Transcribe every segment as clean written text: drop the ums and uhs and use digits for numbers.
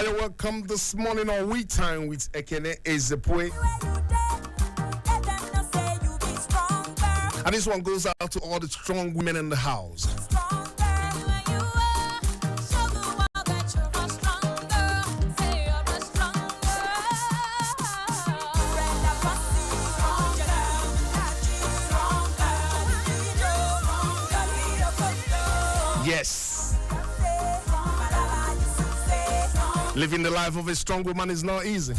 right, welcome this morning on We Time with Ekene Ezepue. And this one goes out to all the strong women in the house. Yes. Living the life of a strong woman is not easy.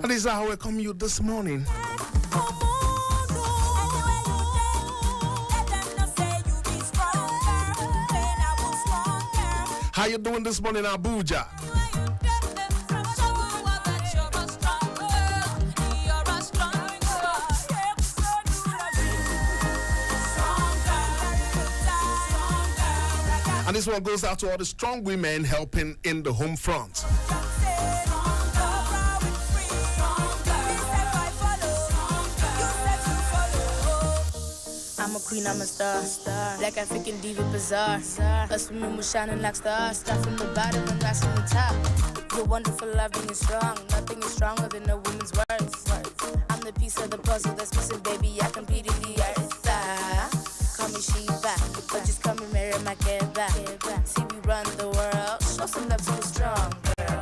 And this is how I welcome you this morning. How you doing this morning, Abuja? And this one goes out to all the strong women helping in the home front. I'm a queen, I'm a star. Black African diva bizarre. Us women were shining like stars. Start from the bottom and rise from the top. You're wonderful, loving and strong. Nothing is stronger than a woman's words. I'm the piece of the puzzle that's missing, baby. I completed the earth. Call me Sheba, but just call me Mary Makeba. See, we run the world. Show some love to the strong girl.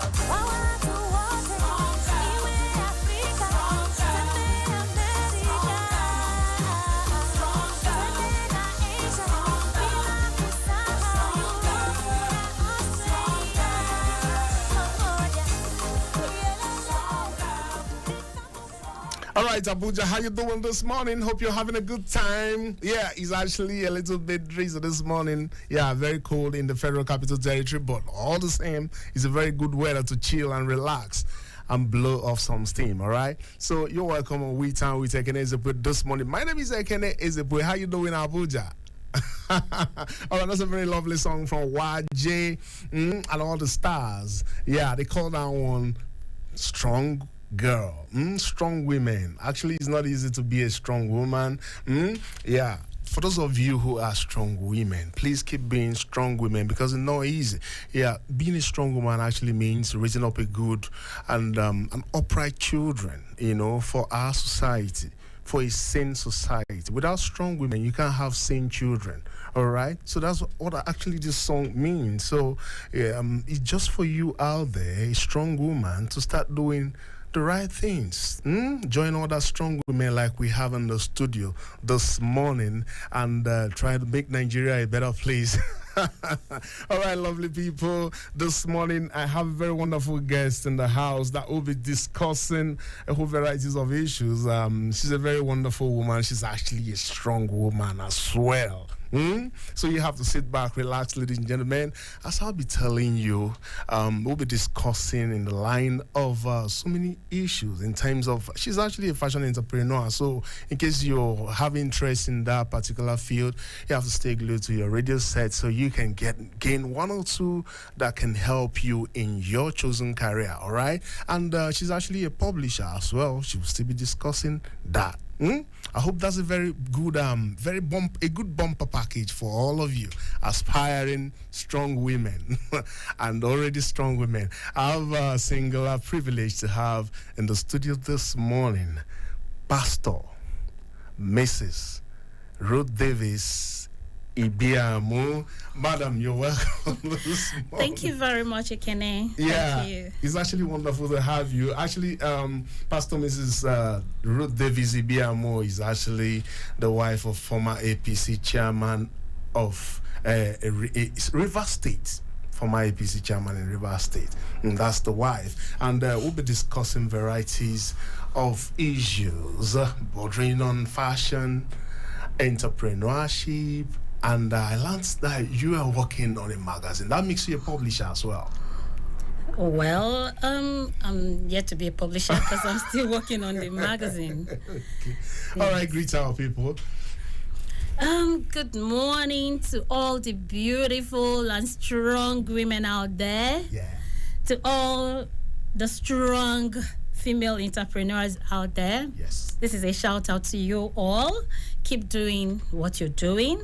All right, Abuja, how you doing this morning? Hope you're having a good time. Yeah, it's actually a little bit drizzly this morning. Yeah, very cold in the Federal Capital Territory, but all the same, it's a very good weather to chill and relax and blow off some steam, all right? So you're welcome on We Time with Ekene Ezepue this morning. My name is Ekene Ezepue. How you doing, Abuja? All right, that's a very lovely song from YJ and all the stars. Yeah, they call that one Strong Girl. Strong women. Actually, it's not easy to be a strong woman. Yeah. For those of you who are strong women, please keep being strong women because it's not easy. Yeah, being a strong woman actually means raising up a good and an upright children, you know, for our society, for a sane society. Without strong women, you can't have sane children. All right, so that's what actually this song means. So it's just for you out there, a strong woman, to start doing the right things. Join all that strong women like we have in the studio this morning and try to make Nigeria a better place. All right, lovely people. This morning, I have a very wonderful guest in the house that will be discussing a whole varieties of issues. She's a very wonderful woman. She's actually a strong woman as well. So you have to sit back, relax, ladies and gentlemen, as I'll be telling you, we'll be discussing in the line of so many issues in terms of, she's actually a fashion entrepreneur, so in case you have interest in that particular field, you have to stay glued to your radio set so you can gain one or two that can help you in your chosen career, all right? And she's actually a publisher as well. She will still be discussing that. I hope that's a very good, a good bumper package for all of you aspiring strong women and already strong women. I have a singular privilege to have in the studio this morning, Pastor Mrs. Ruth Davis Ibiamu. Madam, you're welcome this morning. Thank you very much, Ekene. Yeah, Thank you. It's actually wonderful to have you. Actually, Pastor Mrs. Ruth Davis Ibiamu is actually the wife of former APC chairman of River State. Former APC chairman in River State. And that's the wife. And we'll be discussing varieties of issues bordering on fashion, entrepreneurship, and I learned that you are working on a magazine. That makes you a publisher as well. Well, I'm yet to be a publisher because I'm still working on the magazine. Okay. All right, greet our people. Good morning to all the beautiful and strong women out there. Yeah. To all the strong female entrepreneurs out there. Yes. This is a shout out to you all. Keep doing what you're doing.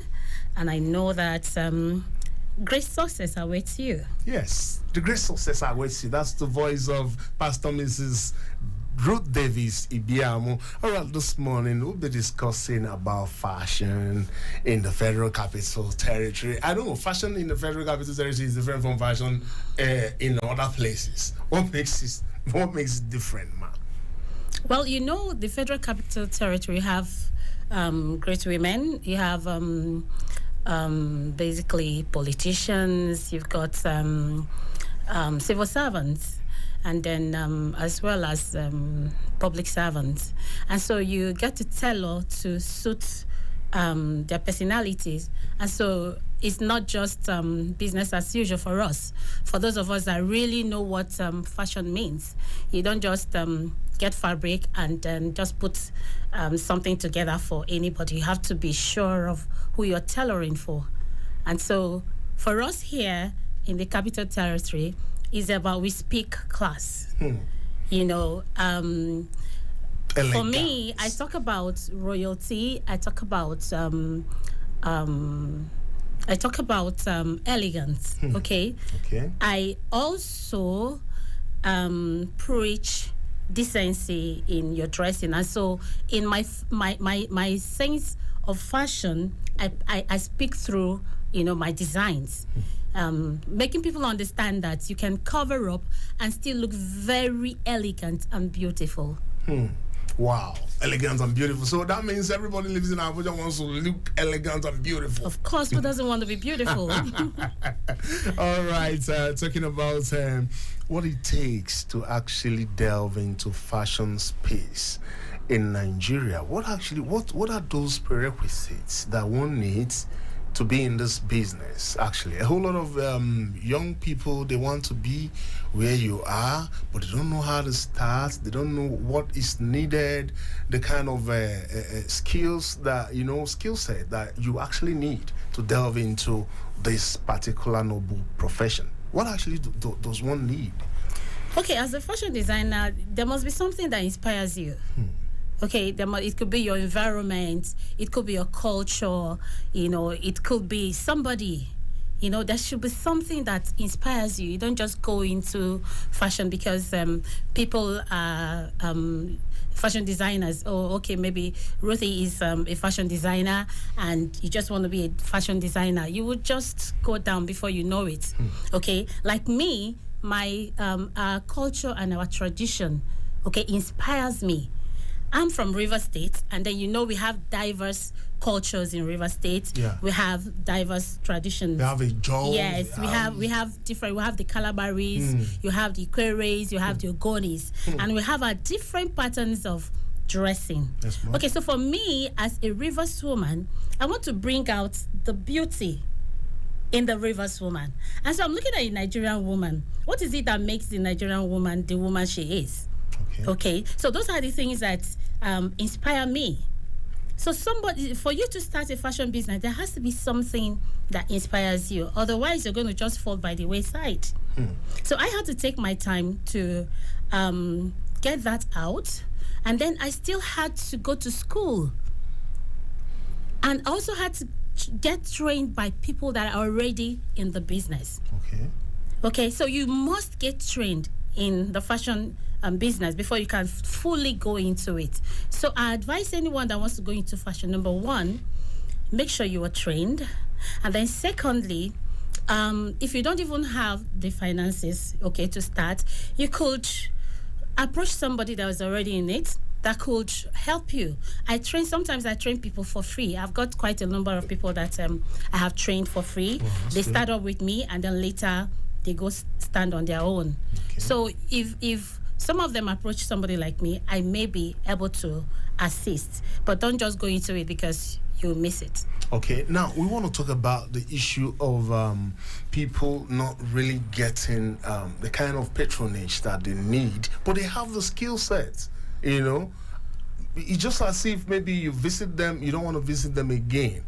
And I know that great success awaits you. Yes, the great success awaits you. That's the voice of Pastor Mrs. Ruth Davis Ibiamu. All right, this morning we'll be discussing about fashion in the Federal Capital Territory. I don't know, fashion in the Federal Capital Territory is different from fashion in other places. What makes it different, man? Well, the Federal Capital Territory have great women. You have basically politicians. You've got civil servants. And then as well as public servants. And so you get to tailor to suit their personalities. And so it's not just business as usual for us. For those of us that really know what fashion means, you don't just get fabric and then just put something together for anybody. You have to be sure of who you're tailoring for. And so for us here in the Capital Territory, is about we speak class. For me, I talk about royalty. I talk about elegance. Okay. I also preach decency in your dressing, and so in my sense of fashion, I speak through my designs. Making people understand that you can cover up and still look very elegant and beautiful. Wow, elegant and beautiful. So that means everybody lives in Abuja wants to look elegant and beautiful. Of course, who doesn't want to be beautiful? All right, talking about what it takes to actually delve into fashion space in Nigeria. What are those prerequisites that one needs to be in this business? Actually, a whole lot of young people, they want to be where you are, but they don't know how to start. They don't know what is needed, the kind of skills that skill set that you actually need to delve into this particular noble profession. What actually does one need? Okay, as a fashion designer, there must be something that inspires you. Okay, it could be your environment, it could be your culture, it could be somebody. There should be something that inspires you. You don't just go into fashion because people are fashion designers. Oh, okay, maybe Ruthie is a fashion designer and you just want to be a fashion designer. You would just go down before you know it. Okay, like me, my our culture and our tradition, inspires me. I'm from River State, and then we have diverse cultures in River State. Yeah. We have diverse traditions. We have a Joe. Yes, we have different. We have the Calabaris, you have the Queries, you have the Ogonis, and we have our different patterns of dressing. Yes, ma'am. Okay, so for me as a Rivers woman, I want to bring out the beauty in the Rivers woman, and so I'm looking at a Nigerian woman. What is it that makes the Nigerian woman the woman she is? Okay, so those are the things that inspire me. So for you to start a fashion business, there has to be something that inspires you. Otherwise, you're going to just fall by the wayside. So I had to take my time to get that out. And then I still had to go to school. And also had to get trained by people that are already in the business. Okay, so you must get trained in the fashion business before you can fully go into it. So I advise anyone that wants to go into fashion, number one, make sure you are trained. And then secondly, if you don't even have the finances, to start, you could approach somebody that was already in it that could help you. Sometimes I train people for free. I've got quite a number of people that I have trained for free. They start up with me and then later they go stand on their own. So if some of them approach somebody like me, I may be able to assist, but don't just go into it because you'll miss it. Okay, now we want to talk about the issue of people not really getting the kind of patronage that they need, but they have the skill set. You know, it's just as if maybe you visit them, you don't want to visit them again.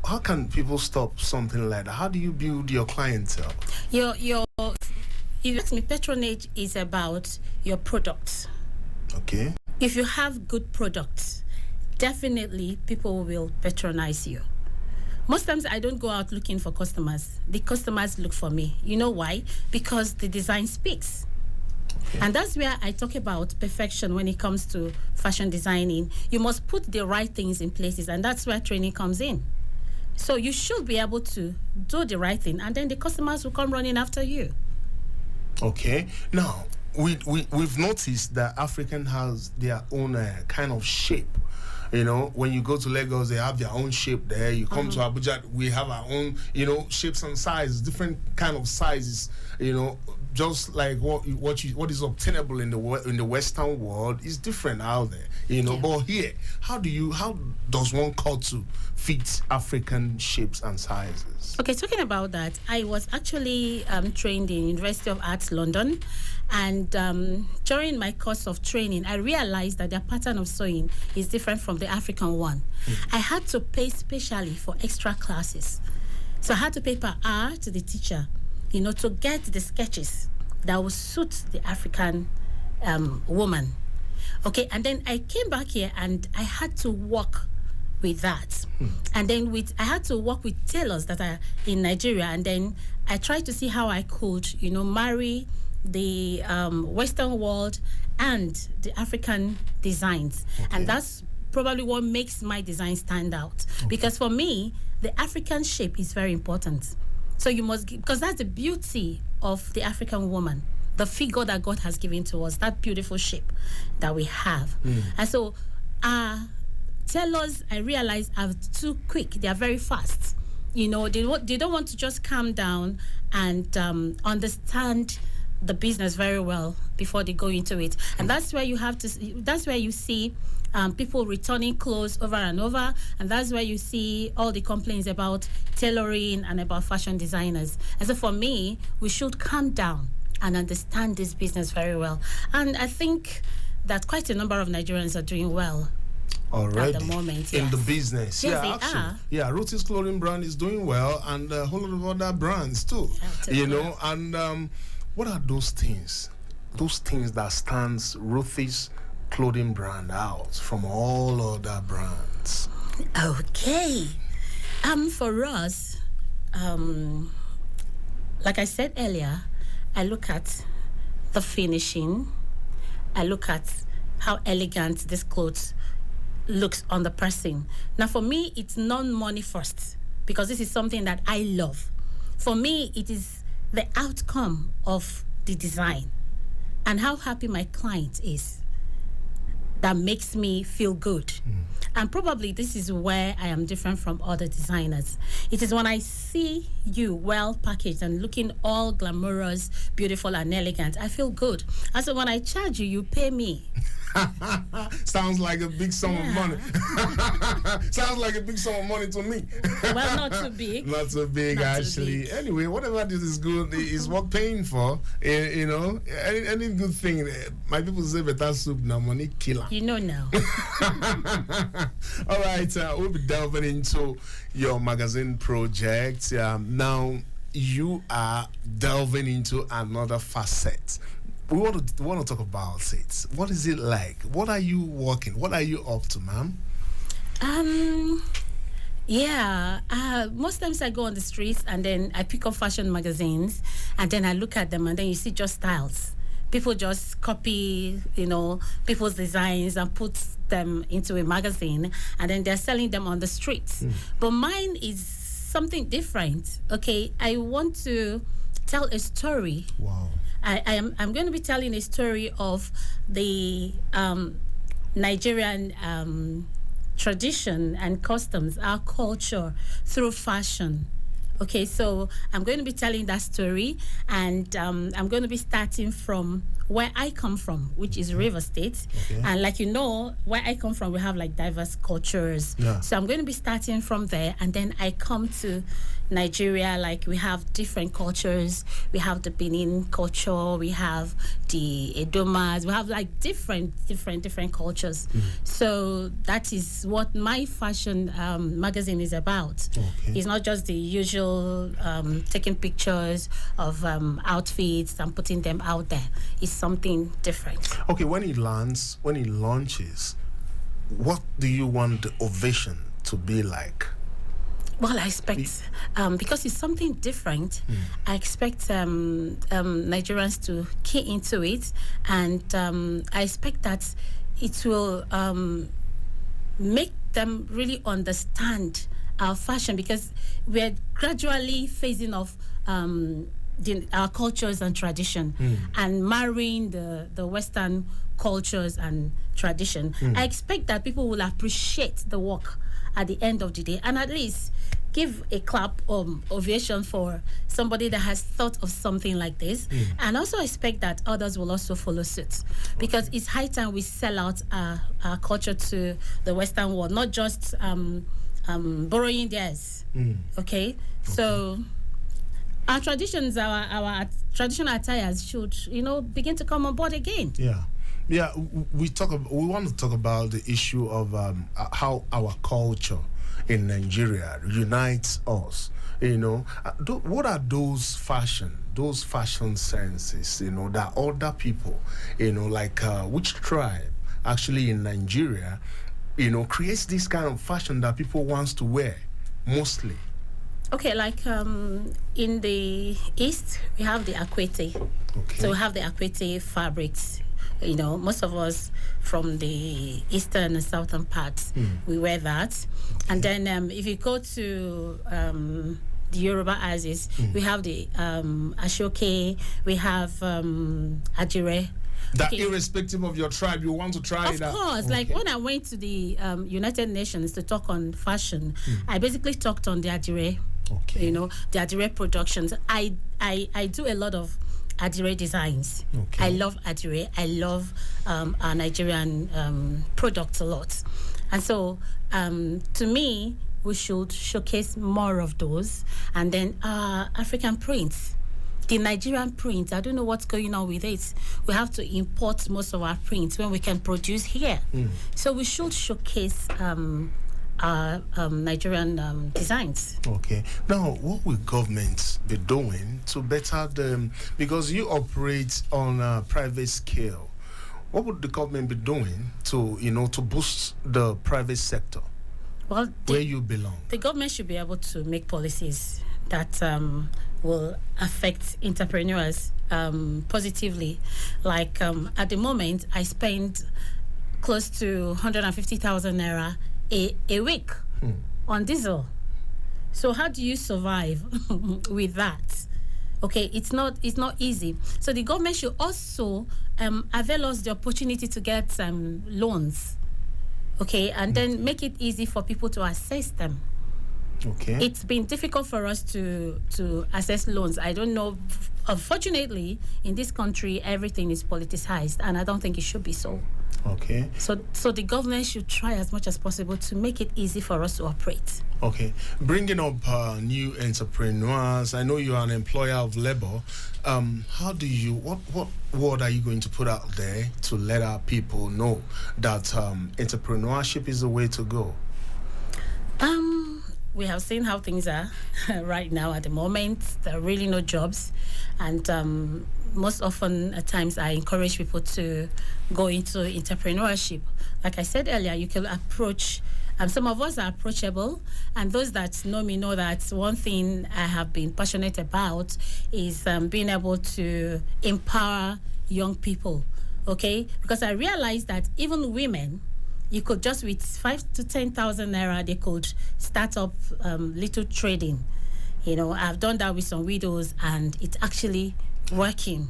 How can people stop something like that? How do you build your clientele? If you ask me, patronage is about your products. Okay. If you have good products, definitely people will patronize you. Most times I don't go out looking for customers. The customers look for me. You know why? Because the design speaks. Okay. And that's where I talk about perfection when it comes to fashion designing. You must put the right things in places, and that's where training comes in. So you should be able to do the right thing, and then the customers will come running after you. Okay. Now, we've noticed that African has their own kind of shape. You know, when you go to Lagos, they have their own shape there. You come to Abuja, we have our own, shapes and sizes, different kind of sizes, just like what is obtainable in the Western world is different out there, Yeah. But here, how does one cut to fit African shapes and sizes? Okay, talking about that, I was actually trained in University of Arts London, and during my course of training, I realized that their pattern of sewing is different from the African one. I had to pay specially for extra classes, so I had to pay per hour to the teacher, to get the sketches that would suit the African woman. Okay, and then I came back here and I had to work with that. And then I had to work with tailors that are in Nigeria, and then I tried to see how I could, marry the Western world and the African designs. Okay. And that's probably what makes my design stand out. Okay. Because for me, the African shape is very important. So you must, because that's the beauty of the African woman, the figure that God has given to us, that beautiful shape that we have. And so tailors, I realize, are too quick. They are very fast. They don't want to just calm down and understand the business very well before they go into it. And that's where you see people returning clothes over and over, and that's where you see all the complaints about tailoring and about fashion designers. And so for me, we should calm down and understand this business very well. And I think that quite a number of Nigerians are doing well already at the moment, in the business. Yes, they are. Yeah, Ruthie's clothing brand is doing well, and a whole lot of other brands too. And what are those things? Those things that stands Ruthie's clothing brand out from all other brands. Okay. For us, like I said earlier, I look at the finishing. I look at how elegant this clothes looks on the person. Now, for me, it's non-money first, because this is something that I love. For me, it is the outcome of the design and how happy my client is that makes me feel good. And probably this is where I am different from other designers. It is when I see you well packaged and looking all glamorous, beautiful, and elegant, I feel good. And so when I charge you, you pay me. Sounds like a big sum of money. Sounds like a big sum of money to me. Well, not too big. Not so big, not actually. Big. Anyway, whatever this is good is worth paying for. Any good thing. My people say better soup, no money killer. Now. All right, we'll be delving into your magazine project. Now, you are delving into another facet. We want to talk about it. What is it like? What are you working? What are you up to, ma'am? Most times I go on the streets and then I pick up fashion magazines and then I look at them and then you see just styles. People just copy, people's designs and put them into a magazine and then they're selling them on the streets. But mine is something different. Okay, I want to tell a story. Wow. I'm going to be telling a story of the Nigerian tradition and customs, our culture through fashion. Okay, so I'm going to be telling that story, and I'm going to be starting from where I come from, which is River State. Okay. And like where I come from, we have like diverse cultures. Yeah. So I'm going to be starting from there, and then I come to Nigeria. Like, we have different cultures. We have the Benin culture. We have the Edomas. We have like different cultures. So that is what my fashion magazine is about. Okay. It's not just the usual taking pictures of outfits and putting them out there. It's something different. Okay, when it launches, what do you want the ovation to be like? Well, I expect, because it's something different, I expect Nigerians to key into it, and I expect that it will make them really understand our fashion, because we're gradually phasing off our cultures and tradition and marrying the Western cultures and tradition. I expect that people will appreciate the work at the end of the day, and at least give a clap ovation for somebody that has thought of something like this. And also expect that others will also follow suit, because it's high time we sell out our culture to the Western world, not just borrowing theirs. Okay, so our traditions, our traditional attires should begin to come on board again. Yeah, we want to talk about the issue of how our culture in Nigeria unites us. What are those fashion senses, that other people, like which tribe actually in Nigeria, creates this kind of fashion that people wants to wear mostly? Okay, like in the East, we have the Akwete. Okay. So we have the Akwete fabrics. Most of us from the eastern and southern parts, we wear that. Okay. And then if you go to the Yoruba Axis, we have the Ashoke, we have Ajire. That irrespective of your tribe, you want to try it out? Of course. Okay. Like when I went to the United Nations to talk on fashion, I basically talked on the Ajire. Okay. The Adire productions. I do a lot of Adire designs. Okay. I love Adire. I love our Nigerian products a lot. And so, to me, we should showcase more of those. And then African prints. The Nigerian prints, I don't know what's going on with it. We have to import most of our prints when we can produce here. So we should showcase Nigerian designs. Okay. Now, what will governments be doing to better them? Because you operate on a private scale. What would the government be doing to boost the private sector? Well, where you belong. The government should be able to make policies that will affect entrepreneurs positively. Like at the moment, I spend close to 150,000 naira a week on diesel. So how do you survive with that? Okay, it's not easy. So the government should also avail us the opportunity to get loans. Okay, and then make it easy for people to access them. Okay. It's been difficult for us to access loans. I don't know. Unfortunately, in this country, everything is politicized, and I don't think it should be so. Okay. So the government should try as much as possible to make it easy for us to operate. Okay. Bringing up new entrepreneurs, I know you are an employer of labor. How do you, what word are you going to put out there to let our people know that entrepreneurship is the way to go? We have seen how things are right now at the moment. There are really no jobs. And most often at times I encourage people to go into entrepreneurship. Like I said earlier, you can approach, some of us are approachable, and those that know me know that one thing I have been passionate about is being able to empower young people, okay? Because I realized that even women, you could just with 5,000 to 10,000 naira, they could start up little trading. I've done that with some widows, and it's actually working.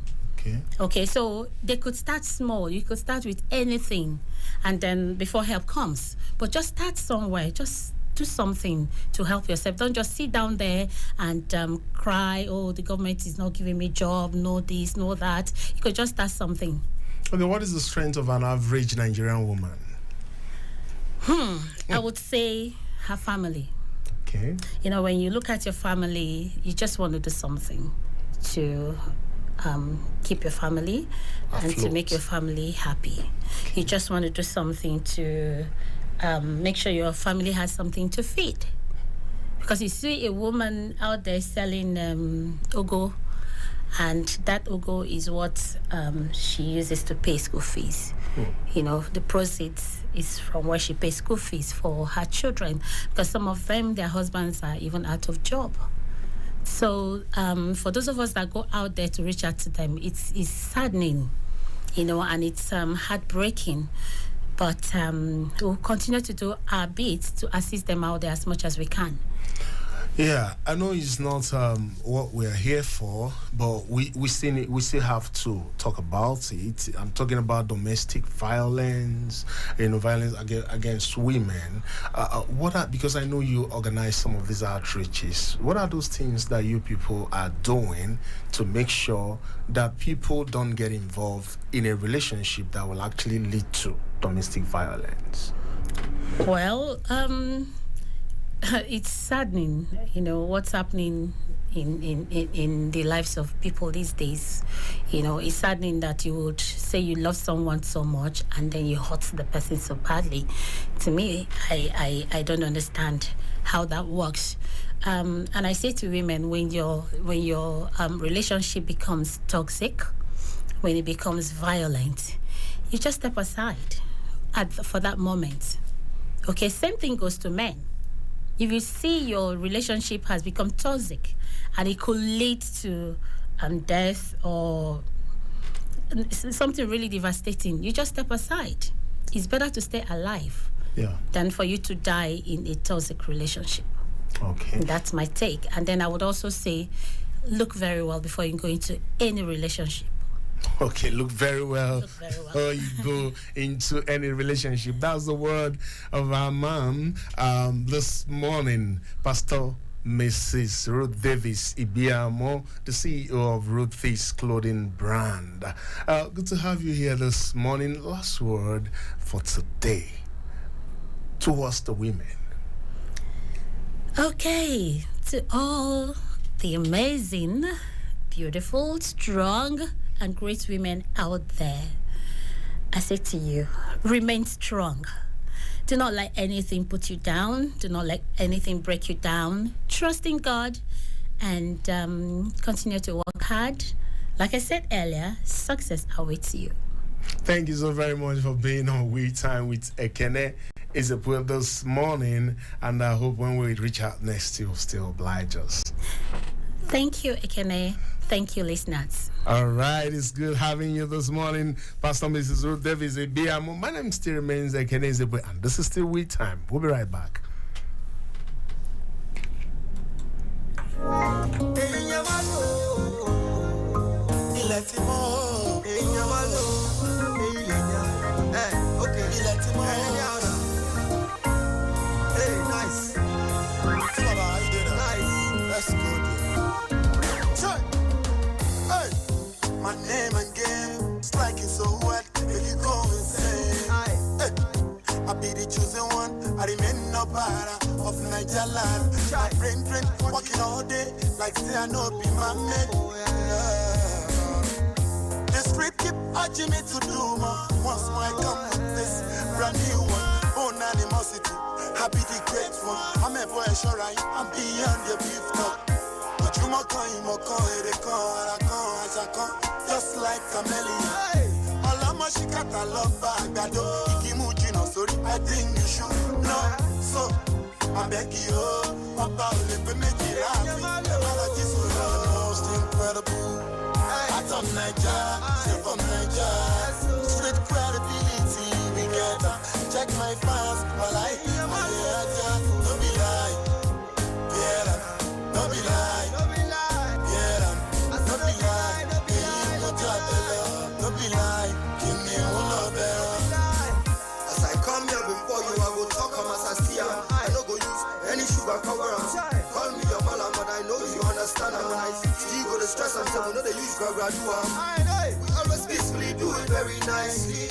Okay, so they could start small. You could start with anything, and then before help comes. But just start somewhere. Just do something to help yourself. Don't just sit down there and cry, oh, the government is not giving me job, no this, no that. You could just start something. Okay, what is the strength of an average Nigerian woman? I would say her family. Okay. You know, when you look at your family, you just want to do something to keep your family and to make your family happy. You just want to do something to make sure your family has something to feed. Because you see a woman out there selling ugu, and that ugu is what she uses to pay school fees. You know, the proceeds is from where she pays school fees for her children, because some of them, their husbands are even out of job. So for those of us that go out there to reach out to them, it's saddening, you know, and it's heartbreaking. But we'll continue to do our bit to assist them out there as much as we can. Yeah, I know it's not what we're here for, but we still have to talk about it. I'm talking about domestic violence, you know, violence against women. Because I know you organize some of these outreaches. What are those things that you people are doing to make sure that people don't get involved in a relationship that will actually lead to domestic violence? Well, it's saddening, you know, what's happening in the lives of people these days. You know, it's saddening that you would say you love someone so much and then you hurt the person so badly. To me, I don't understand how that works. And I say to women, when your relationship becomes toxic, when it becomes violent, you just step aside for that moment. Okay, same thing goes to men. If you see your relationship has become toxic and it could lead to death or something really devastating, you just step aside. It's better to stay alive than for you to die in a toxic relationship. Okay. That's my take. And then I would also say, look very well before you go into any relationship. Okay, look very well before you go into any relationship. That's the word of our mom this morning, Pastor Mrs. Ruth Davis Ibiamo, the CEO of Ruth's Clothing Brand. Good to have you here this morning. Last word for today towards the women. Okay, to all the amazing, beautiful, strong, and great women out there, I say to you, remain strong. Do not let anything put you down. Do not let anything break you down. Trust in God and continue to work hard. Like I said earlier, success awaits you. Thank you so very much for being on We Time with Ekene Ezepue this morning, and I hope when we reach out next, you'll still oblige us. Thank you, Ekene. Thank you, listeners. All right, it's good having you this morning, Pastor Mrs. Ruth Davis Ibiamo. My name still remains Ekene Ezepue, and this is still We Time. We'll be right back. My name and game, it's like it's so wet, make you go insane. I be the chosen one, I remain no para of Niger land. My brain drain, working all day, like say I know be my mate. The street keep urging me to do more. Once more I come with this brand new one. Own animosity, I be the great one. I'm a boy, sure I'm beyond the beef talk. But you more just like chameleon. Alama shikata love bagado. Ikimuji no sorry, I think you should know. So I beg you, Papa will me most incredible. I top Niger, say from Niger. Street credibility, we get check my fans, while I don't be lie. Yeah, don't be lie. Don't be lie, give me one love. As I come here before you, I will talk as I see. I don't go use We always peacefully do it very nicely.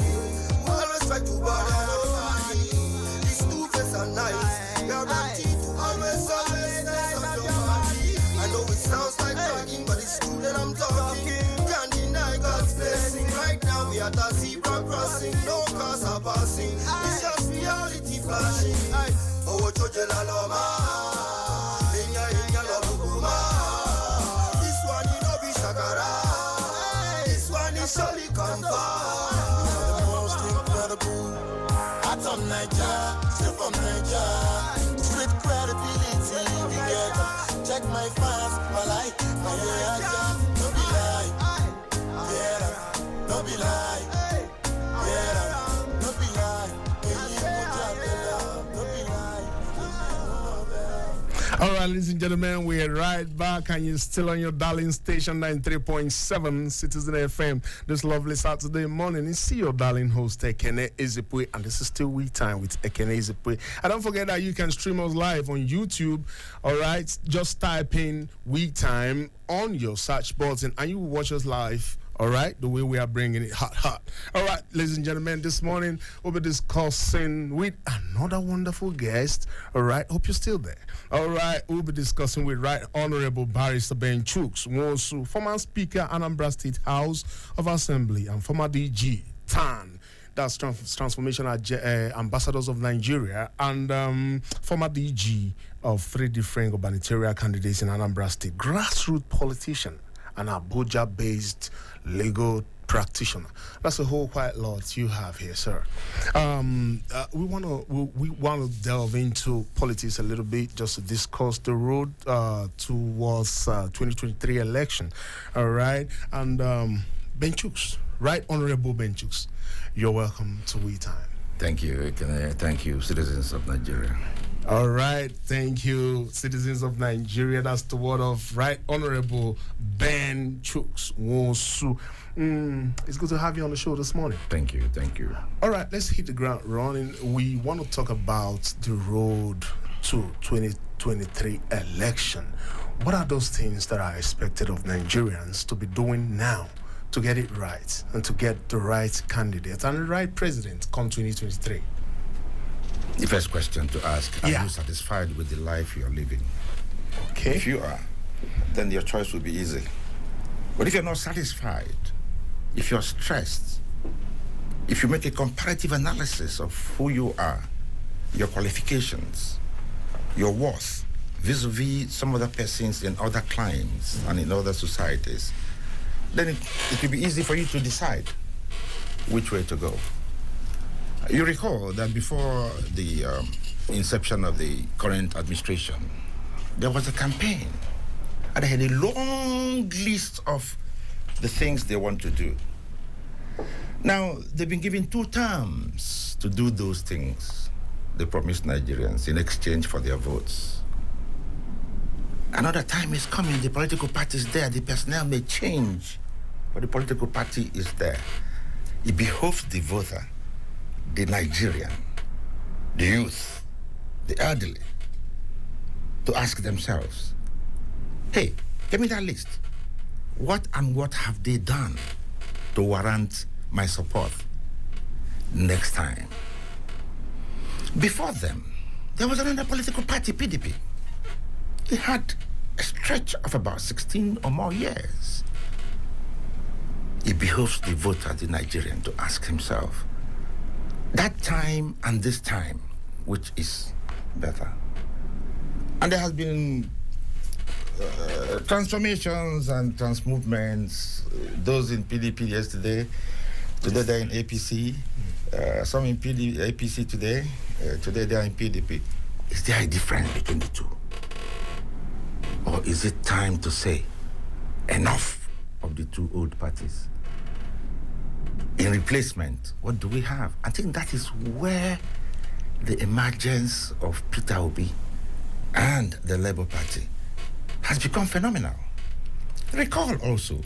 We always try to bother nobody. These two friends are nice. Guarantee to always nice on your body. I know it sounds like talking, but it's true that I'm talking. Can't deny God's blessing. Right now we at a zebra crossing. No cars are passing. It's just reality flashing. Oh, Choje la loma. Inya lo bukuma. This one you know be shakara. This one is surely confirmed. You're the most incredible. Atom Niger, still from Niger. Street credibility, we get. Check my fans, my life, my yeah, no be lie. Yeah, no be lie. Yeah, no be lie. No be lie. All right, ladies and gentlemen, we are right back, and you're still on your darling station 93.7 Citizen FM. This lovely Saturday morning. It's your darling host, Ekene Ezepue, and this is still We Time with Ekene Ezepue. And don't forget that you can stream us live on YouTube. All right, just type in We Time on your search button, and you will watch us live. All right, the way we are bringing it hot. All right, ladies and gentlemen, this morning we'll be discussing with another wonderful guest. All right, hope you're still there. All right, we'll be discussing with Right Honorable Barrister Ben Chuks Nwosu, former Speaker, Anambra State House of Assembly, and former DG, TAN. That's Transformational Ambassadors of Nigeria, and former DG of 3 different gubernatorial candidates in Anambra State, grassroots politician, and Abuja-based legal practitioner. That's a whole quite lot you have here, sir. We want to delve into politics a little bit, just to discuss the road towards 2023 election. All right, and Ben Chuks, Right Honorable Ben Chuks, you're welcome to We Time. Thank you, thank you, citizens of Nigeria. All right, thank you, citizens of Nigeria. That's the word of Right Honorable Ben Chuks Nwosu. It's good to have you on the show this morning. Thank you. All right, let's hit the ground running. We want to talk about the road to 2023 election. What are those things that are expected of Nigerians to be doing now to get it right and to get the right candidate and the right president come 2023? The first question to ask, are you satisfied with the life you're living? Okay. If you are, then your choice will be easy. But if you're not satisfied, if you're stressed, if you make a comparative analysis of who you are, your qualifications, your worth, vis-a-vis some other persons in other climes and in other societies, then it will be easy for you to decide which way to go. You recall that before the inception of the current administration, there was a campaign, and they had a long list of the things they want to do. Now, they've been given 2 terms to do those things they promised Nigerians in exchange for their votes. Another time is coming, the political party is there, the personnel may change, but the political party is there. It behoves the voter, the Nigerian, the youth, the elderly, to ask themselves, hey, give me that list. What and what have they done to warrant my support next time? Before them, there was another political party, PDP. It had a stretch of about 16 or more years. It behoves the voter, the Nigerian, to ask himself, that time and this time, which is better? And there has been transformations and transmovements, those in PDP yesterday, today they're in APC, some in APC today they are in PDP. Is there a difference between the two? Or is it time to say, enough of the 2 old parties? In replacement, what do we have? I think that is where the emergence of Peter Obi and the Labour Party has become phenomenal. Recall also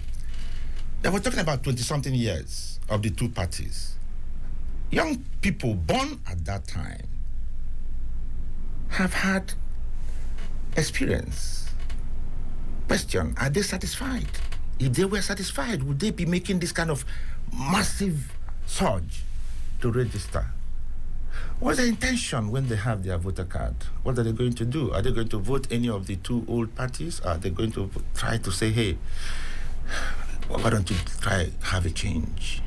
that we're talking about 20-something years of the 2 parties. Young people born at that time have had experience. Question, are they satisfied if they were satisfied, would they be making this kind of massive surge to register? What's their intention when they have their voter card? What are they going to do? Are they going to vote any of the two old parties? Are they going to try to say, hey, why don't you try have a change?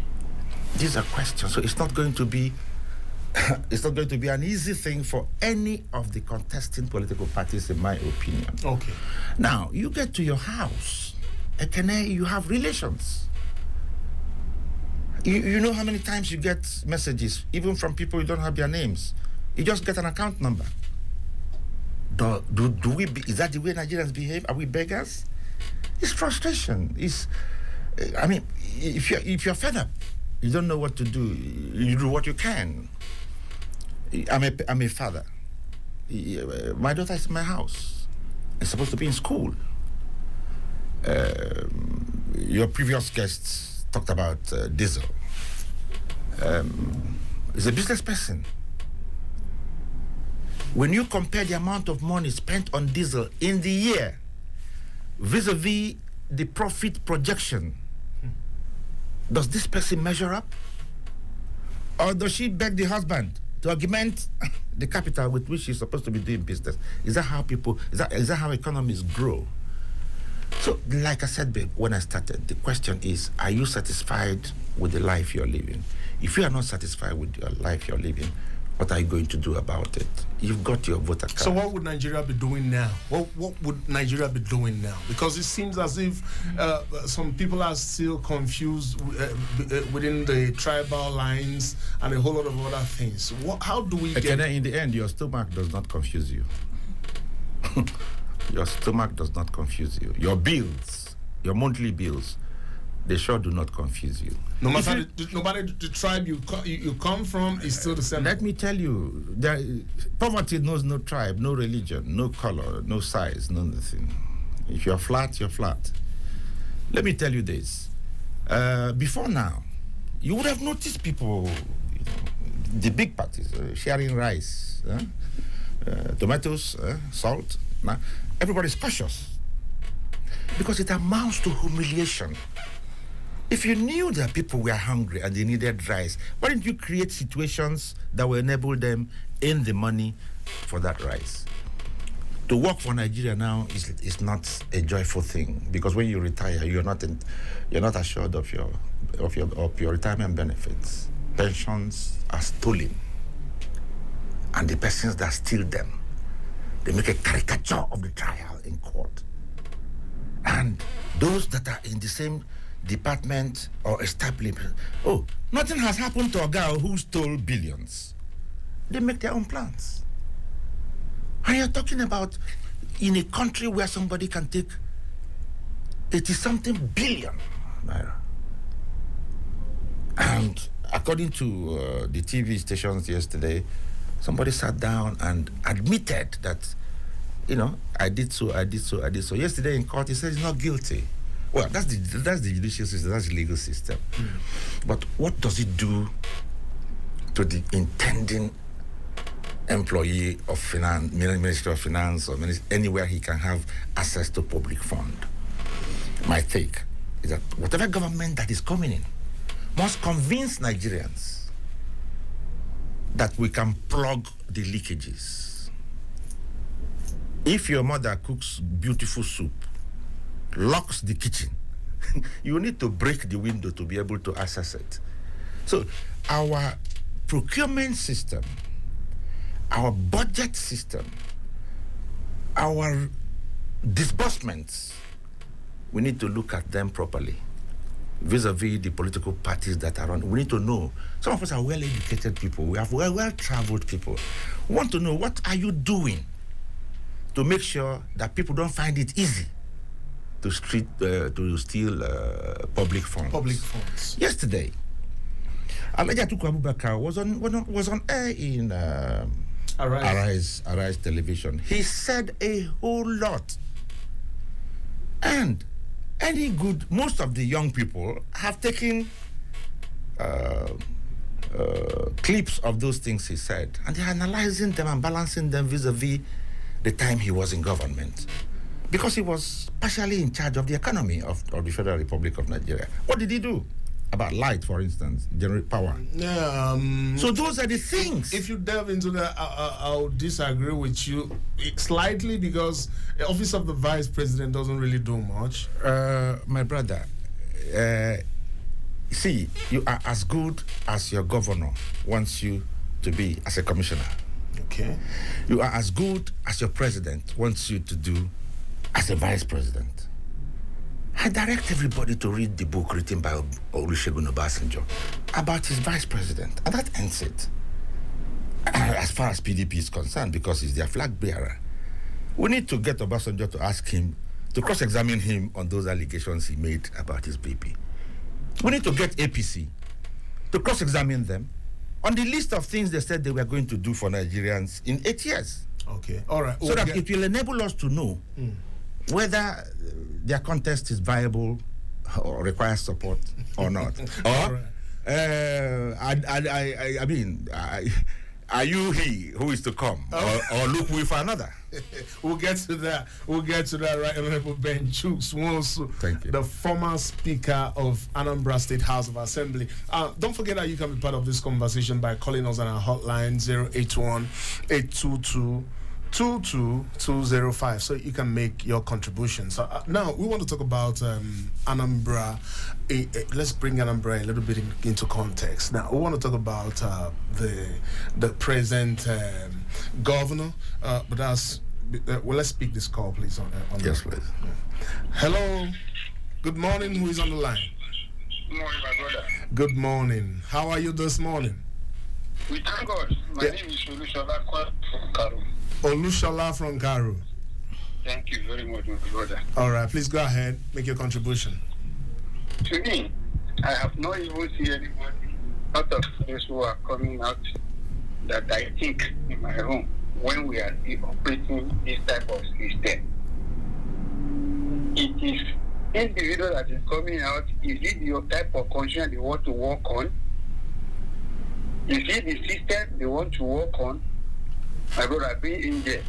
These are questions. So it's not going to be an easy thing for any of the contesting political parties, in my opinion. Okay. Now, you get to your house, Ekene, you have relations. You know how many times you get messages, even from people you don't have their names. You just get an account number. Is that the way Nigerians behave? Are we beggars? It's frustration. If you're fed up, you don't know what to do, you do what you can. I'm a father. My daughter is in my house. It's supposed to be in school. Your previous guests talked about diesel. He's a business person. When you compare the amount of money spent on diesel in the year vis-a-vis the profit projection, does this person measure up? Or does she beg the husband to augment the capital with which she's supposed to be doing business? Is that how economies grow? So, like I said when I started, the question is, are you satisfied with the life you're living? If you are not satisfied with your life you're living, what are you going to do about it? You've got your voter card. So what would Nigeria be doing now? What would Nigeria be doing now? Because it seems as if some people are still confused within the tribal lines and a whole lot of other things. How do we get... In the end, your stomach does not confuse you. Your stomach does not confuse you. Your bills, your monthly bills, they sure do not confuse you. No matter the tribe you come from is still the same. Let me tell you, poverty knows no tribe, no religion, no color, no size, no nothing. If you're flat, you're flat. Let me tell you this. Before now, you would have noticed people, the big parties, sharing rice, tomatoes, salt. Now, everybody's cautious because it amounts to humiliation. If you knew that people were hungry and they needed rice, why didn't you create situations that will enable them earn the money for that rice? To work for Nigeria now is not a joyful thing, because when you retire, you're not assured of your retirement benefits. Pensions are stolen, and the persons that steal them, they make a caricature of the trial in court. And those that are in the same department or establishment, nothing has happened to a guy who stole billions. They make their own plans. And you're talking about in a country where somebody can take 80-something billion naira. And according to the TV stations yesterday, somebody sat down and admitted that, I did so. Yesterday in court, he said he's not guilty. Well, that's the judicial system, that's the legal system. But what does it do to the intending employee of finance, Ministry of Finance, or anywhere he can have access to public fund? My take is that whatever government that is coming in must convince Nigerians that we can plug the leakages. If your mother cooks beautiful soup, locks the kitchen, you need to break the window to be able to access it. So our procurement system, our budget system, our disbursements, we need to look at them properly vis-a-vis the political parties that are on. We need to know. Some of us are well-educated people. We have well-traveled people. We want to know, what are you doing to make sure that people don't find it easy to steal public funds. Public funds. Yesterday, Alhaji Atiku Abubakar was on air in Arise Television. He said a whole lot. And most of the young people have taken clips of those things he said, and they're analyzing them and balancing them vis-a-vis the time he was in government. because he was partially in charge of the economy of the Federal Republic of Nigeria. What did he do? About light, for instance, generate power. Yeah. So those are the things. If you delve into that, I'll disagree with you slightly, because the office of the vice president doesn't really do much. My brother, see, you are as good as your governor wants you to be as a commissioner. Okay. You are as good as your president wants you to do as a vice president. I direct everybody to read the book written by Olusegun Obasanjo about his vice president, and that ends it. As far as PDP is concerned, because he's their flag bearer, we need to get Obasanjo to ask him, to cross-examine him on those allegations he made about his BP. We need to get APC to cross-examine them on the list of things they said they were going to do for Nigerians in 8 years. Okay, all right. So that it will enable us to know whether their contest is viable or requires support or not. Or, I mean, are you he who is to come, or look we for another? We'll get to that. We'll get to that, right, Honorable Ben Chuks Nwosu, Thank you. the former Speaker of Anambra State House of Assembly. Don't forget that you can be part of this conversation by calling us on our hotline 081-822-22205, so you can make your contribution. So now we want to talk about Anambra. Let's bring Anambra a little bit into context. Now we want to talk about the present governor, but that's well. Let's speak this call, please. On Yes, please. Hello. Good morning. Who is on the line? Good morning, my brother. Good morning. How are you this morning? We thank God. My name is Olushola from Karu. Olushola from Karu. Thank you very much, my brother. All right, please go ahead. Make your contribution. To me, I have not even seen anybody out of those who are coming out that I think in my home when we are operating this type of system. It is individual that is coming out. Is it your type of conscience they want to work on? Is it the system they want to work on? My brother, be in there.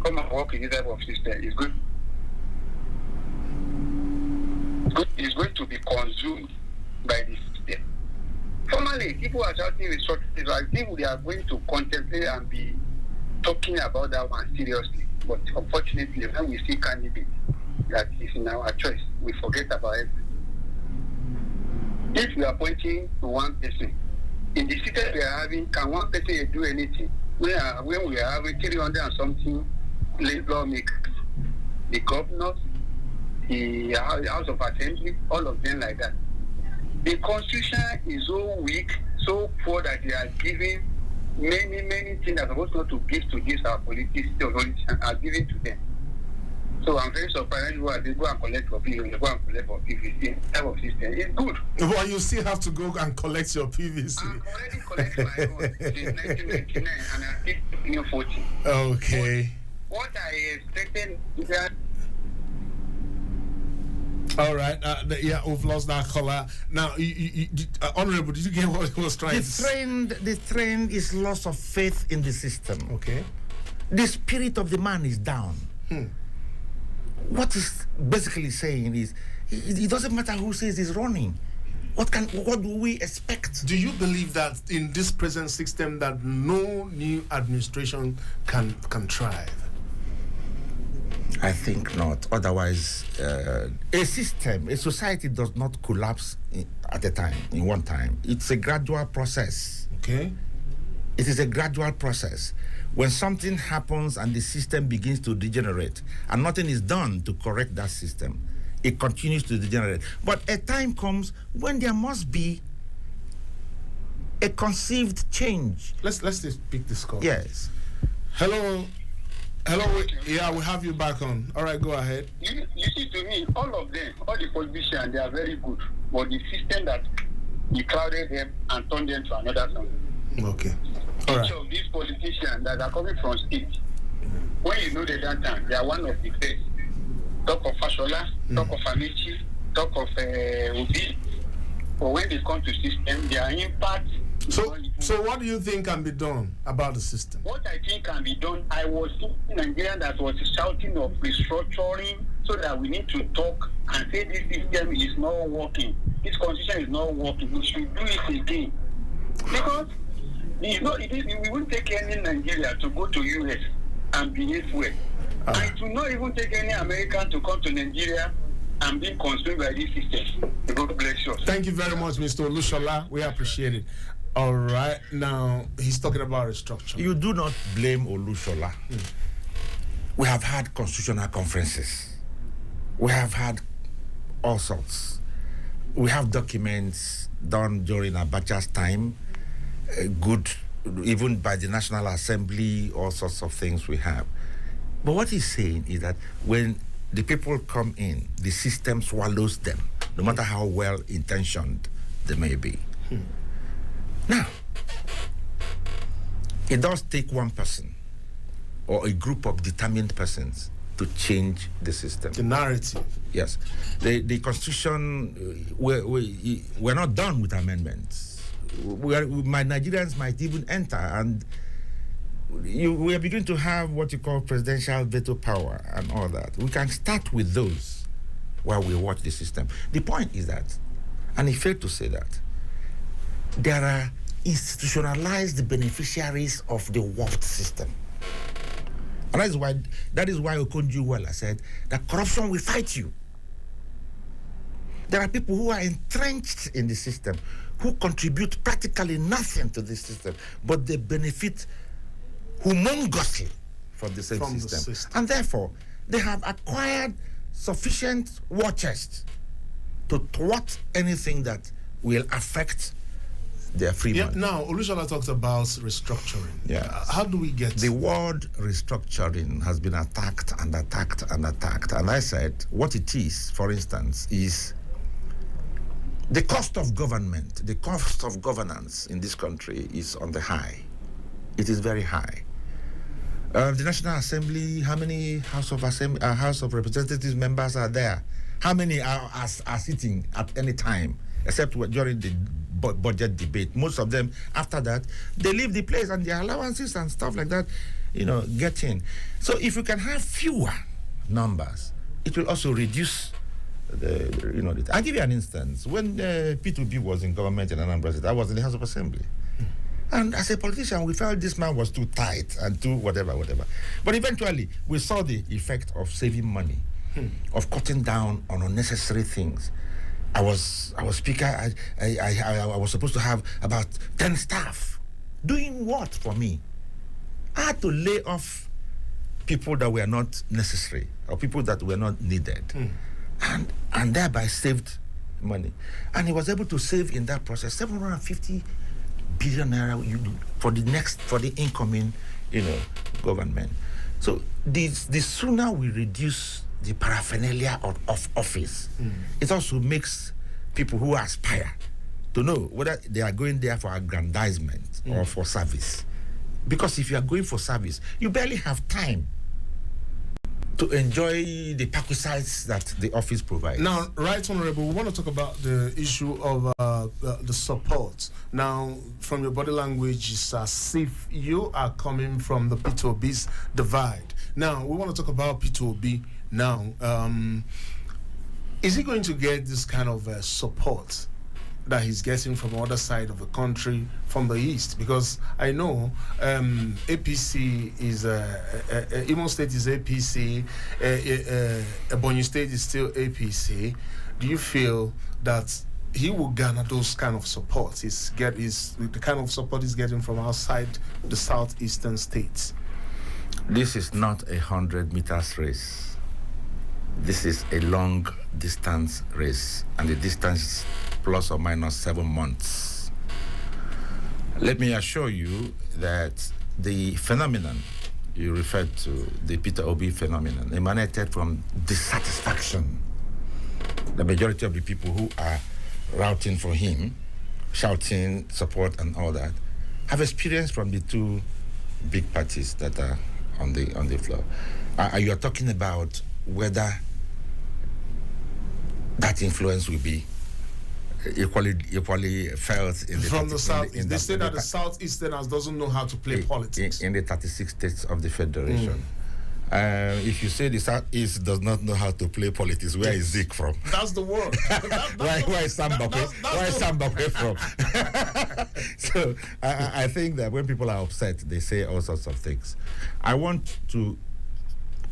Come and work in this type of system. It's good. It's going to be consumed by the system. Formally, people are shouting resources. I think they are going to contemplate and be talking about that one seriously. But unfortunately, when we see candidates that is in our choice, we forget about it. If we are pointing to one person, in the system we are having, can one person do anything? When we are having 300 and something lawmakers, the governors, the House of Assembly, all of them like that. The constitution is so weak, so poor that they are giving many things that are supposed not to give to this our politicians are giving to them. So I'm very surprised when they go and collect for PVC. They go and collect for PVC. Type of system. It's good. Well, you still have to go and collect your PVC. I've already collected my own since 1999 and I keep new 40. Okay. But what I expected is that. All right. Yeah, we've lost that caller. Now, Honorable, did you get what he was trying to say? The trend is loss of faith in the system. Okay. The spirit of the man is down. What he's basically saying is, it doesn't matter who says he's running. What do we expect? Do you believe that in this present system that no new administration can thrive? I think not. Otherwise, a society does not collapse at a time, in one time. It's a gradual process. Okay. It is a gradual process. When something happens and the system begins to degenerate and nothing is done to correct that system, it continues to degenerate. But a time comes when there must be a conceived change. Let's just pick this call. Yes. Hello. Yeah, we have you back on. All right, go ahead. You see, to me, all of them, all the politicians, they are very good. But the system that crowded them and turned them to another something. Okay. All right. Each of these politicians that are coming from state, when you know the downtown, they are one of the best. Talk of Fashola, talk of Amici, talk of Obi. But when they come to system, their impact So what do you think can be done about the system? What I think can be done, I was in Nigeria that was shouting of restructuring so that we need to talk and say this system is not working. This constitution is not working. We should do it again. Because we won't take any Nigeria to go to US and behave well. And it will not even take any American to come to Nigeria and be consumed by this system. God bless you. Thank you very much, Mr. Olushola. We appreciate it. All right. Now, he's talking about restructuring. You do not blame Olushola. We have had constitutional conferences. We have had all sorts. We have documents done during Abacha's time, good, even by the National Assembly, all sorts of things we have. But what he's saying is that when the people come in, the system swallows them, no matter how well-intentioned they may be. Now, it does take one person or a group of determined persons to change the system. The narrative. Yes. The Constitution, we're not done with amendments. Nigerians might even enter, and we are beginning to have what you call presidential veto power and all that. We can start with those while we watch the system. The point is that, and he failed to say that, there are institutionalized beneficiaries of the warped system. And that is why Okonjo-Iweala said that corruption will fight you. There are people who are entrenched in the system, who contribute practically nothing to the system, but they benefit humongously from the same system. And therefore, they have acquired sufficient war chest to thwart anything that will affect their free money. Now, Olushola talks about restructuring. Yeah. How do we get... The word restructuring has been attacked and attacked and attacked. And I said, what it is, for instance, is the cost of government, the cost of governance in this country is on the high. It is very high. The National Assembly, how many House of Representatives members are there? How many are sitting at any time, except during the budget debate? Most of them, after that, they leave the place and their allowances and stuff like that, get in. So if you can have fewer numbers, it will also reduce I'll give you an instance. When P2B was in government in Anambra State, I was in the House of Assembly. And as a politician, we felt this man was too tight and too whatever. But eventually, we saw the effect of saving money, of cutting down on unnecessary things. I was speaker. I was supposed to have about 10 staff. Doing what for me? I had to lay off people that were not necessary or people that were not needed, and thereby saved money. And he was able to save in that process 750 billion naira for the incoming, government. So the sooner we reduce the paraphernalia of office, it also makes people who aspire to know whether they are going there for aggrandizement or for service. Because if you are going for service, you barely have time to enjoy the perquisites that the office provides. Now, Right Honorable, we want to talk about the issue of the support. Now, from your body language, it's as if you are coming from the P2B's divide. Now, we want to talk about P2B now. Is he going to get this kind of support that he's getting from the other side of the country, from the east? Because I know APC is Imo State is APC, Ebonyi State is still APC. Do you feel that he will garner those kind of support? The kind of support he's getting from outside the southeastern states? This is not a 100-meter race. This is a long distance race, and the distance plus or minus 7 months. Let me assure you that the phenomenon you referred to, the Peter Obi phenomenon, emanated from dissatisfaction. The majority of the people who are routing for him, shouting support and all that, have experienced from the two big parties that are on the floor. You are talking about whether that influence will be equally felt in the from the southeast. They say that the southeasterners doesn't know how to play politics in the 36 states of the federation. If you say the southeast does not know how to play politics, where is Zik from? That's the word. Why is Sambakwe from? So I think that when people are upset, they say all sorts of things. I want to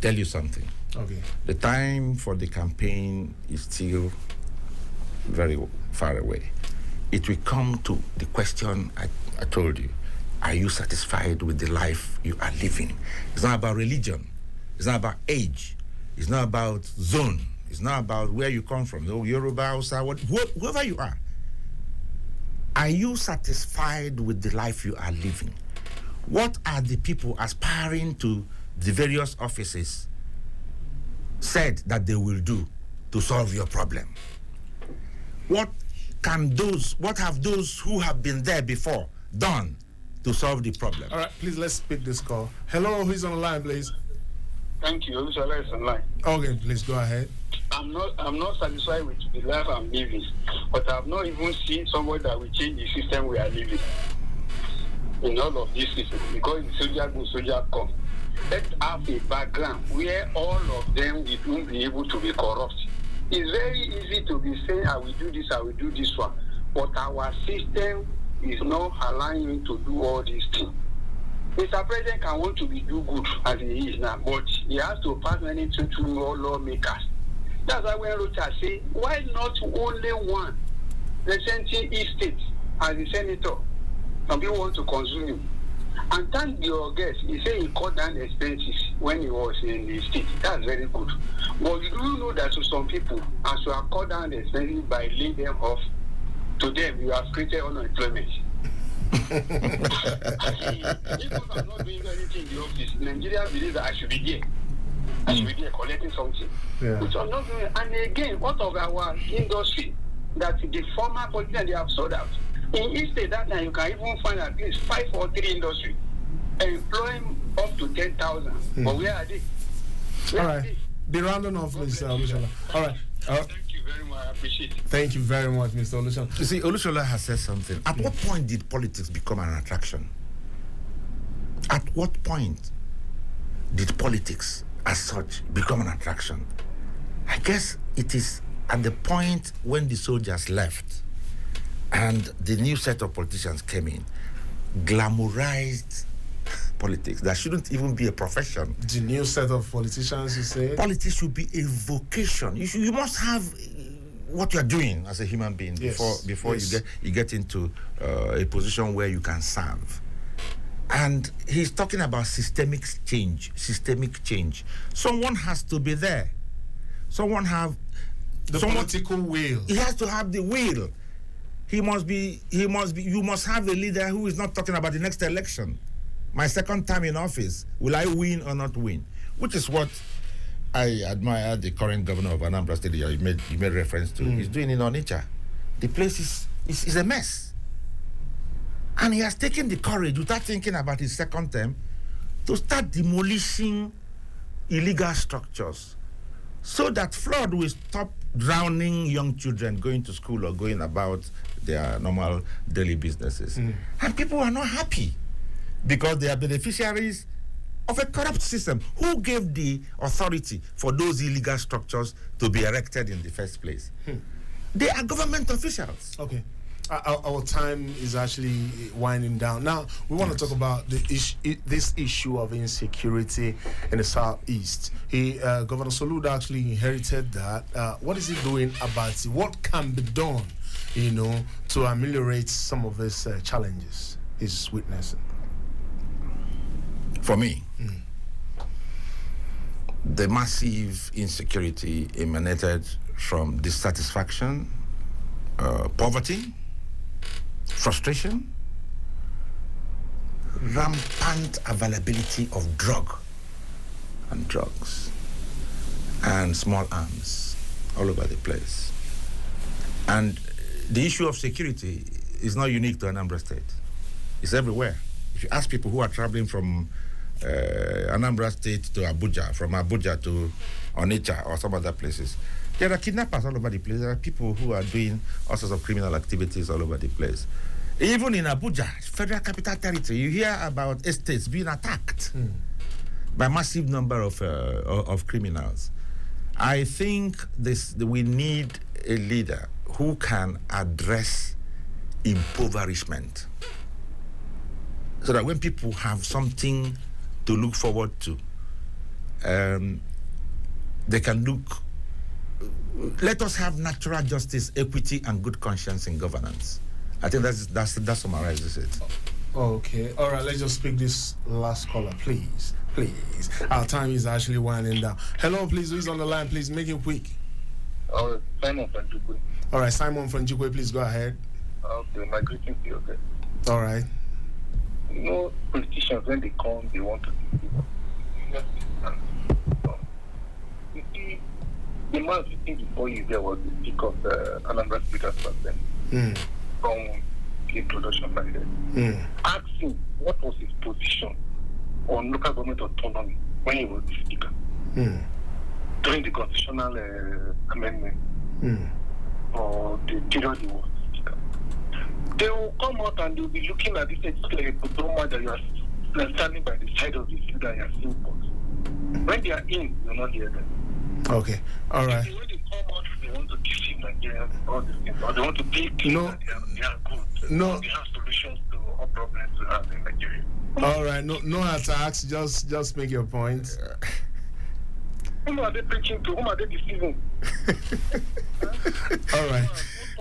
tell you something. Okay. The time for the campaign is still very far away. It will come to the question I told you. Are you satisfied with the life you are living? It's not about religion. It's not about age. It's not about zone. It's not about where you come from. Yoruba, Hausa, whoever you are. Are you satisfied with the life you are living? What are the people aspiring to the various offices said that they will do to solve your problem? What have those who have been there before done to solve the problem? All right, please, let's pick this call. Hello, who's on the line, please? Thank you. Olushola is online. Okay, please go ahead. I'm not satisfied with the life I'm living, but I've not even seen somebody that will change the system we are living in all of this system, because the soldier go, soldier come. Let's have a background where all of them will be able to be corrupt. It's very easy to be saying, I will do this one, but our system is not allowing you to do all these things. Mr. President can want to do good as he is now, but he has to pass many to more lawmakers. That's why when Rocha say, why not only one representing each state as the senator? Some people want to consume him. And thank your guest, he said he cut down expenses when he was in the state. That's very good. But you do know that to some people, as you have cut down the expenses by laying them off, to them you have created unemployment. Even if I'm not doing anything in the office, Nigeria believes that I should be there. I should be there collecting something. Yeah. Which I'm not doing. And again, what of our industry that the former politicians they have sold out? In each state that time, you can even find at least 5 or 3 industries employing up to 10,000. But where are they? All right. The rounding off, Mr. Olushola. All right. Thank you very much. I appreciate it. Thank you very much, Mr. Olushola. You see, Olushola has said something. At what point did politics become an attraction? At what point did politics as such become an attraction? I guess it is at the point when the soldiers left and the new set of politicians came in, glamorized politics. That shouldn't even be a profession. The new set of politicians, you say? Politics should be a vocation. You must have what you're doing as a human being before you get into a position where you can serve. And he's talking about systemic change. Someone has to be there. Political will. He has to have the will. You must have a leader who is not talking about the next election. My second time in office, will I win or not win? Which is what I admire the current governor of Anambra State you made reference to. He's doing in Onitsha. The place is a mess. And he has taken the courage, without thinking about his second term, to start demolishing illegal structures so that flood will stop drowning young children going to school or going about their normal daily businesses. And people are not happy because they are beneficiaries of a corrupt system. Who gave the authority for those illegal structures to be erected in the first place? They are government officials. Okay. Our time is actually winding down. Now, we want to talk about this issue of insecurity in the Southeast. Governor Soludo actually inherited that. What is he doing about it? What can be done, to ameliorate some of these challenges he's witnessing? For me, the massive insecurity emanated from dissatisfaction, poverty, frustration, rampant availability of drugs and small arms all over the place. And the issue of security is not unique to Anambra State. It's everywhere. If you ask people who are traveling from Anambra State to Abuja, from Abuja to Onitsha or some other places. There are kidnappers all over the place. There are people who are doing all sorts of criminal activities all over the place. Even in Abuja, Federal Capital Territory, you hear about estates being attacked by massive number of criminals. I think we need a leader who can address impoverishment, so that when people have something to look forward to, they can look. Let us have natural justice, equity, and good conscience in governance. I think that summarizes it. Okay. All right. Let's just pick this last caller, please. Please. Our time is actually winding down. Hello, please. Who's on the line? Please make it quick. Simon from Jukwe. All right, Simon from Jukwe, please go ahead. Okay, my greetings to you. Okay. All right. You know, politicians, when they come, they want to you see, the man sitting before you there was the speaker of the Anambra Speakers President from the introduction by then. Ask him what was his position on local government autonomy when he was the speaker during the constitutional amendment or the period he was the speaker. They will come out and they will be looking at this like a diploma that you are standing by the side of the field and you are seeing box. When they are in, you will not hear them. Okay. All right. When they come out, they want to deceive Nigerians, all these things, or they want to be that they are good. No. They have solutions to all problems we have in Nigeria. All right. No attacks. Just make your point. Whom are they preaching to? Whom are they deceiving? All right.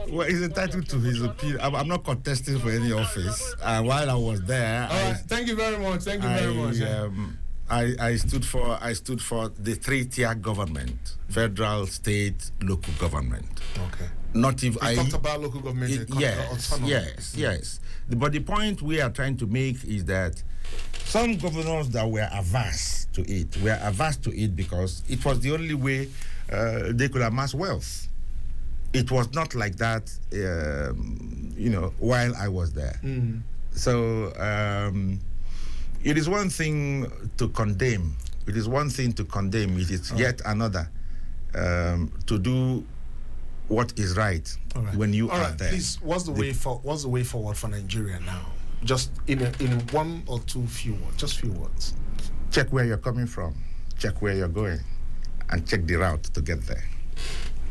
Well, he's entitled to his opinion. I'm not contesting for any office. While I was there, all right. Thank you very much. Thank you very much. I stood for the 3-tier government: federal, state, local government. Okay. Not if I talked about local government. Yes. But the point we are trying to make is that some governors that were averse to it because it was the only way they could amass wealth. It was not like that, while I was there. So it is one thing to condemn. It is yet another to do what is right when you are there. Please, what's the way forward for Nigeria now? Just in one or two few words. Check where you're coming from, check where you're going, and check the route to get there.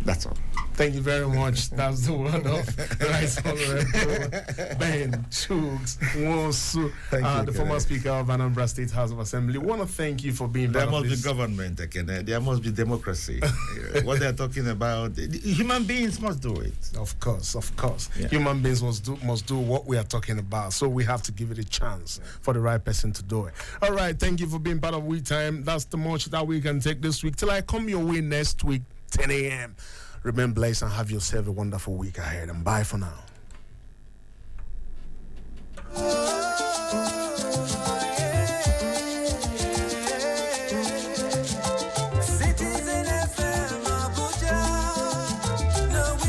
That's all. Thank you very much. That's the word of Right Honorable Ben Chuks Nwosu, the former Speaker of Anambra State House of Assembly. We want to thank you for being there. There must be government, Ekene. There must be democracy. What they're talking about, human beings must do it. Of course. Yeah. Human beings must do what we are talking about. So we have to give it a chance for the right person to do it. All right. Thank you for being part of We Time. That's the much that we can take this week. Till I come your way next week, 10 a.m. Remain blessed and have yourself a wonderful week ahead. And bye for now.